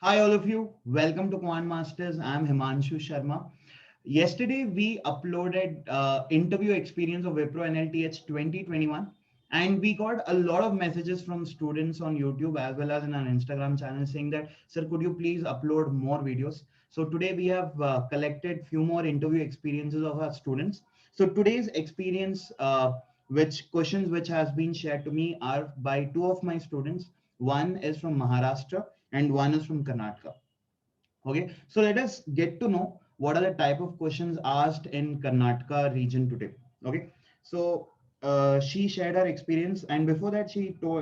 Hi, all of you. Welcome to Quant Masters. I'm Himanshu Sharma. Yesterday, we uploaded interview experience of Wipro NLTH 2021, and we got a lot of messages from students on YouTube as well as in our Instagram channel saying that, sir, could you please upload more videos? So today we have collected few more interview experiences of our students. So today's experience, which questions which has been shared to me are by two of my students. One is from Maharashtra and one is from Karnataka. Okay, so let us get to know what are the type of questions asked in Karnataka region today. Okay, so she shared her experience, and before that,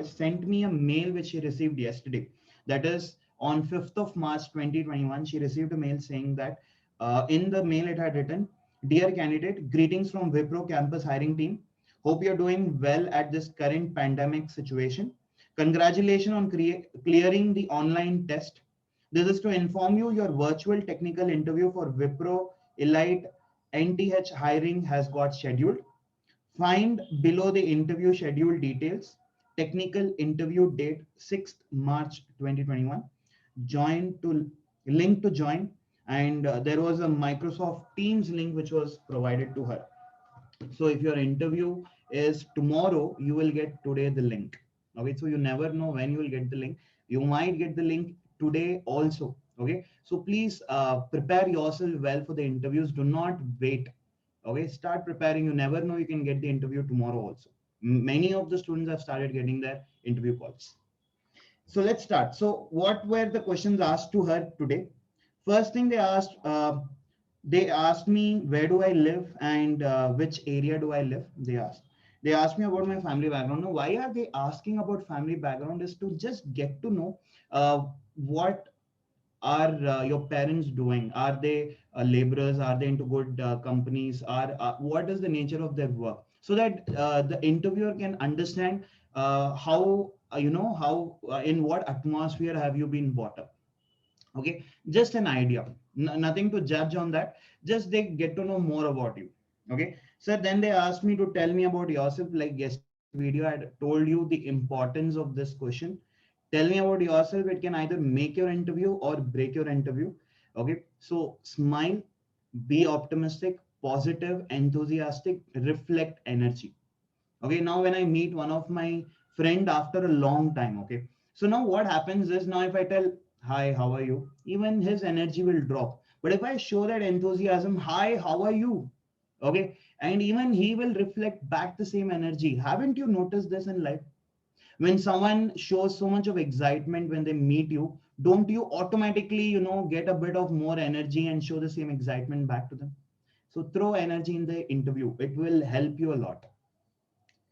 sent me a mail which she received yesterday. That is on 5th of March 2021. She received a mail saying that in the mail it had written, "Dear candidate, greetings from Wipro campus hiring team. Hope you're doing well at this current pandemic situation. Congratulations on clearing the online test. This is to inform you your virtual technical interview for Wipro Elite NTH hiring has got scheduled. Find below the interview schedule details. Technical interview date 6th March 2021. Join to link to join, and there was a Microsoft Teams link which was provided to her. So if your interview is tomorrow, you will get today the link. Okay, so you never know when you will get the link. You might get the link today also. Okay, so please prepare yourself well for the interviews. Do not wait. Okay, start preparing. You never know, you can get the interview tomorrow also. Many of the students have started getting their interview calls. So let's start. So what were the questions asked to her today? First thing they asked me where do I live and which area do I live. They asked me about my family background. Now, why are they asking about family background? Is to just get to know what are your parents doing. Are they laborers? Are they into good companies? Are What is the nature of their work, so that the interviewer can understand how how in what atmosphere have you been brought up. Okay, just an idea. Nothing to judge on that, just they get to know more about you. Okay, so then they asked me to tell me about yourself. Like yesterday's video, I had told you the importance of this question. Tell me about yourself. It can either make your interview or break your interview. Okay, so smile, be optimistic, positive, enthusiastic, reflect energy. Okay, now when I meet one of my friend after a long time, okay, so now what happens is, now if I tell hi, how are you, even his energy will drop. But if I show that enthusiasm, hi, how are you, okay, and even he will reflect back the same energy. Haven't you noticed this in life? When someone shows so much of excitement when they meet you, don't you automatically get a bit of more energy and show the same excitement back to them? So throw energy in the interview, it will help you a lot.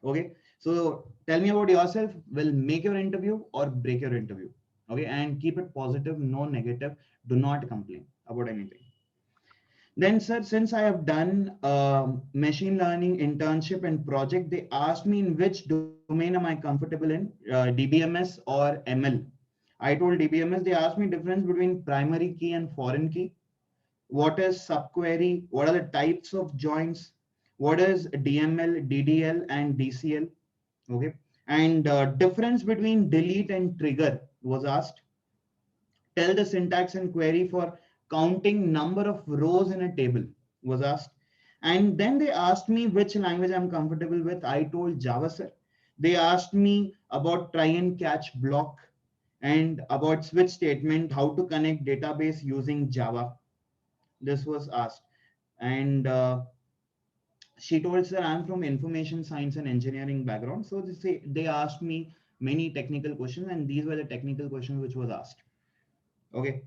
Okay, so tell me about yourself will make your interview or break your interview. Okay, and keep it positive, no negative. Do not complain about anything. Then, sir, since I have done machine learning internship and project, they asked me in which domain am I comfortable in, DBMS or ML. I told DBMS. They asked me difference between primary key and foreign key. What is subquery? What are the types of joins? What is DML, DDL, and DCL? Okay, and difference between delete and trigger was asked. Tell the syntax and query for counting number of rows in a table was asked. And then they asked me which language I'm comfortable with. I told Java, sir. They asked me about try and catch block and about switch statement, how to connect database using Java. This was asked. And she told, sir, I'm from information science and engineering background. So they asked me many technical questions, and these were the technical questions which was asked. Okay.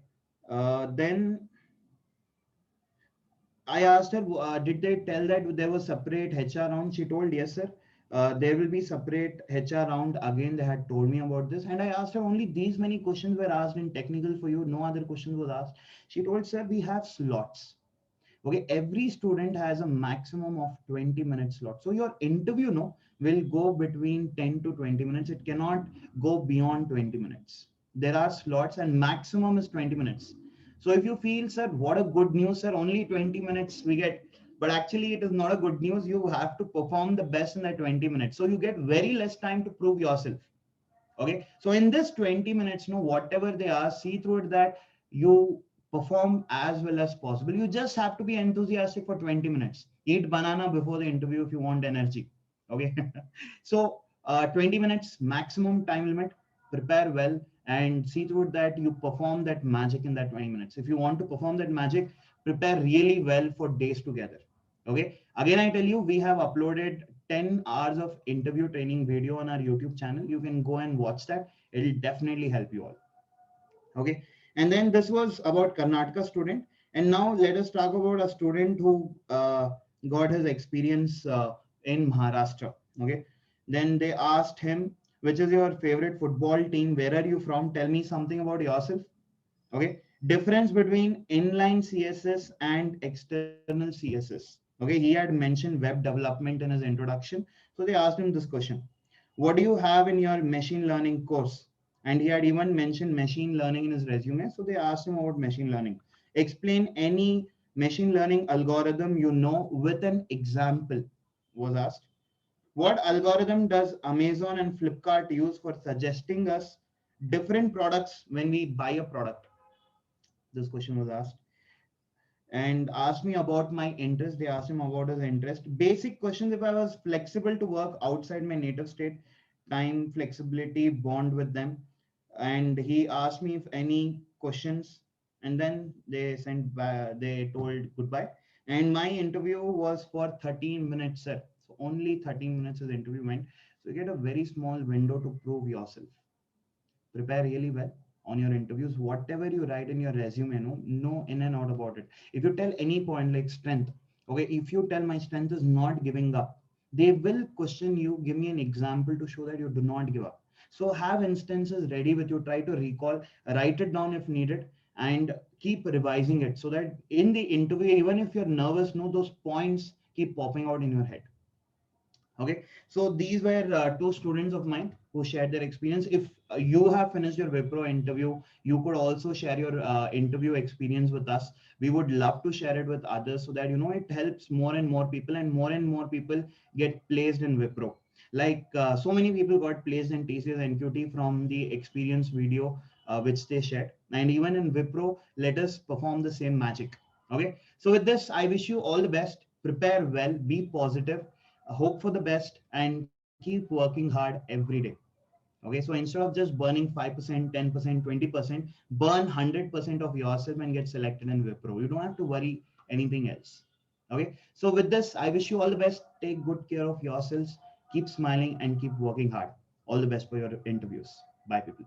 Then I asked her, did they tell that there was separate HR round? She told, yes, sir. There will be separate HR round. Again, they had told me about this. And I asked her, only these many questions were asked in technical for you. No other questions was asked. She told, sir, we have slots. Okay, every student has a maximum of 20 minute slot. So your interview will go between 10 to 20 minutes. It cannot go beyond 20 minutes. There are slots and maximum is 20 minutes. So if you feel, sir, what a good news, sir, only 20 minutes we get, but actually it is not a good news. You have to perform the best in that 20 minutes. So you get very less time to prove yourself. Okay, so in this 20 minutes, whatever they ask, see through it that you perform as well as possible. You just have to be enthusiastic for 20 minutes. Eat banana before the interview if you want energy. Okay, so 20 minutes maximum time limit. Prepare well and see through it that you perform that magic in that 20 minutes. If you want to perform that magic, prepare really well for days together. Okay, again, I tell you, we have uploaded 10 hours of interview training video on our YouTube channel. You can go and watch that. It'll definitely help you all. Okay. And then this was about Karnataka student. And now let us talk about a student who got his experience in Maharashtra. Okay. Then they asked him, which is your favorite football team? Where are you from? Tell me something about yourself. Okay, difference between inline CSS and external CSS. Okay, he had mentioned web development in his introduction. So they asked him this question: what do you have in your machine learning course? And he had even mentioned machine learning in his resume. So they asked him about machine learning. Explain any machine learning algorithm you know with an example, was asked. What algorithm does Amazon and Flipkart use for suggesting us different products when we buy a product? This question was asked. And asked me about my interest. They asked him about his interest. Basic questions: if I was flexible to work outside my native state, time, flexibility, bond with them. And he asked me if any questions, and then they sent they told goodbye. And my interview was for 13 minutes, sir. So only 13 minutes his interview went. So you get a very small window to prove yourself. Prepare really well on your interviews. Whatever you write in your resume, know in and out about it. If you tell any point like strength, okay, if you tell my strength is not giving up, they will question you. Give me an example to show that you do not give up. So have instances ready with you. Try to recall, write it down if needed, and keep revising it so that in the interview, even if you're nervous, those points keep popping out in your head. Okay, so these were two students of mine who shared their experience. If you have finished your Wipro interview, you could also share your interview experience with us. We would love to share it with others so that it helps more and more people get placed in Wipro. Like so many people got placed in TCS NQT from the experience video which they shared, and even in Wipro, let us perform the same magic. Okay, so with this, I wish you all the best. Prepare well, be positive, hope for the best, and keep working hard every day. Okay, so instead of just burning 5%, 10%, 20%, burn 100% of yourself and get selected in Wipro. You don't have to worry anything else. Okay, so with this, I wish you all the best. Take good care of yourselves, keep smiling, and keep working hard. All the best for your interviews. Bye, people.